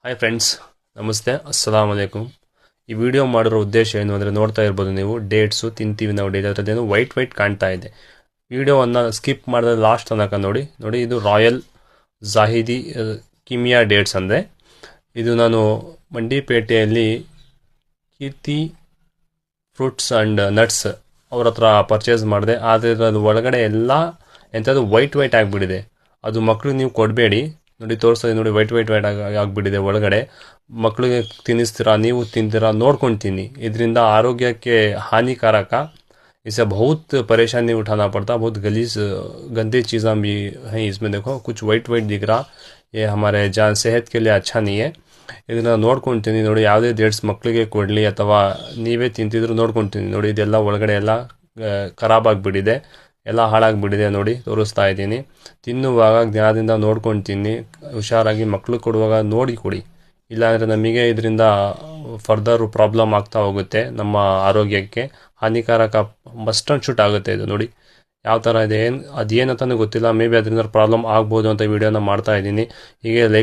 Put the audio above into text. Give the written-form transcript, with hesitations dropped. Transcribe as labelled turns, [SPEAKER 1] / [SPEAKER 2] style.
[SPEAKER 1] Hi friends, ನಮಸ್ತೆ, ಅಸ್ಸಲಾಮ್ ಅಲೈಕುಮ್. ಈ video ಮಾಡಿರೋ ಉದ್ದೇಶ ಏನು ಅಂದರೆ, ನೋಡ್ತಾ ಇರ್ಬೋದು ನೀವು ಡೇಟ್ಸು ತಿಂತೀವಿ ನಾವು ಡೈಲಿ. ಅದರದ್ದೇನು ವೈಟ್ ಕಾಣ್ತಾ ಇದೆ. ವಿಡಿಯೋವನ್ನು ಸ್ಕಿಪ್ ಮಾಡಿದ್ರೆ ಲಾಸ್ಟ್ ತನಕ ನೋಡಿ. ಇದು ರಾಯಲ್ ಜಾಹಿದಿ ಕಿಮಿಯಾ ಡೇಟ್ಸ್ ಅಂದರೆ ಇದು ನಾನು ಮಂಡಿಪೇಟೆಯಲ್ಲಿ ಕೀರ್ತಿ ಫ್ರೂಟ್ಸ್ ಆ್ಯಂಡ್ ನಟ್ಸ್ ಅವ್ರ ಹತ್ರ ಪರ್ಚೇಸ್ ಮಾಡಿದೆ. ಆದರೆ ಅದು ಒಳಗಡೆ ಎಲ್ಲ ಎಂಥದ್ದು ವೈಟ್ ಆಗಿಬಿಟ್ಟಿದೆ. ಅದು ಮಕ್ಕಳು ನೀವು ಕೊಡಬೇಡಿ. ನೋಡಿ ತೋರಿಸ್ತದೆ, ನೋಡಿ ವೈಟ್ ಆಗಿಬಿಟ್ಟಿದೆ ಒಳಗಡೆ. ಮಕ್ಕಳಿಗೆ ತಿನ್ನಿಸ್ತೀರಾ, ನೀವು ತಿಂತೀರಾ, ನೋಡ್ಕೊಂಡು ತಿನ್ನಿ. ಇದರಿಂದ ಆರೋಗ್ಯಕ್ಕೆ ಹಾನಿಕಾರಕ. इससे बहुत परेशानी उठाना पड़ता, बहुत गंदी चीज़ें भी हैं इसमें. देखो कुछ वाइट दिख रहा, ये हमारे सेहत के लिए अच्छा नहीं है. ಇದನ್ನು ನೋಡ್ಕೊಂಡು ತಿನ್ನಿ. ನೋಡಿ, ಯಾವುದೇ ಡೇಟ್ಸ್ ಮಕ್ಕಳಿಗೆ ಕೊಡಲಿ ಅಥವಾ ನೀವೇ ತಿಂತಿದ್ರು ನೋಡ್ಕೊಂಡು ತಿನ್ನಿ. ನೋಡಿ, ಇದೆಲ್ಲ ಒಳಗಡೆ ಎಲ್ಲ ಖರಾಬ್ ಆಗಿಬಿಟ್ಟಿದೆ, ಎಲ್ಲ ಹಾಳಾಗಿಬಿಟ್ಟಿದೆ. ನೋಡಿ ತೋರಿಸ್ತಾ ಇದ್ದೀನಿ. ತಿನ್ನುವಾಗ ಜ್ಞಾನದಿಂದ ನೋಡ್ಕೊಂಡು ತಿನ್ನಿ. ಹುಷಾರಾಗಿ ಮಕ್ಕಳು ಕೊಡುವಾಗ ನೋಡಿ ಕೊಡಿ. ಇಲ್ಲಾಂದರೆ ನಮಗೆ ಇದರಿಂದ ಫರ್ದರ್ ಪ್ರಾಬ್ಲಮ್ ಆಗ್ತಾ ಹೋಗುತ್ತೆ. ನಮ್ಮ ಆರೋಗ್ಯಕ್ಕೆ ಹಾನಿಕಾರಕ ಮಸ್ಟ್ ಅಂಡ್ ಶೂಟ್ ಆಗುತ್ತೆ. ಇದು ನೋಡಿ ಯಾವ ಥರ ಇದೆ, ಅದೇನಂತಲೂ ಗೊತ್ತಿಲ್ಲ. ಮೇ ಬಿ ಅದರಿಂದ ಪ್ರಾಬ್ಲಮ್ ಆಗ್ಬೋದು ಅಂತ ವಿಡಿಯೋನ ಮಾಡ್ತಾ ಇದ್ದೀನಿ. ಹೀಗೆ ಲೈಕ್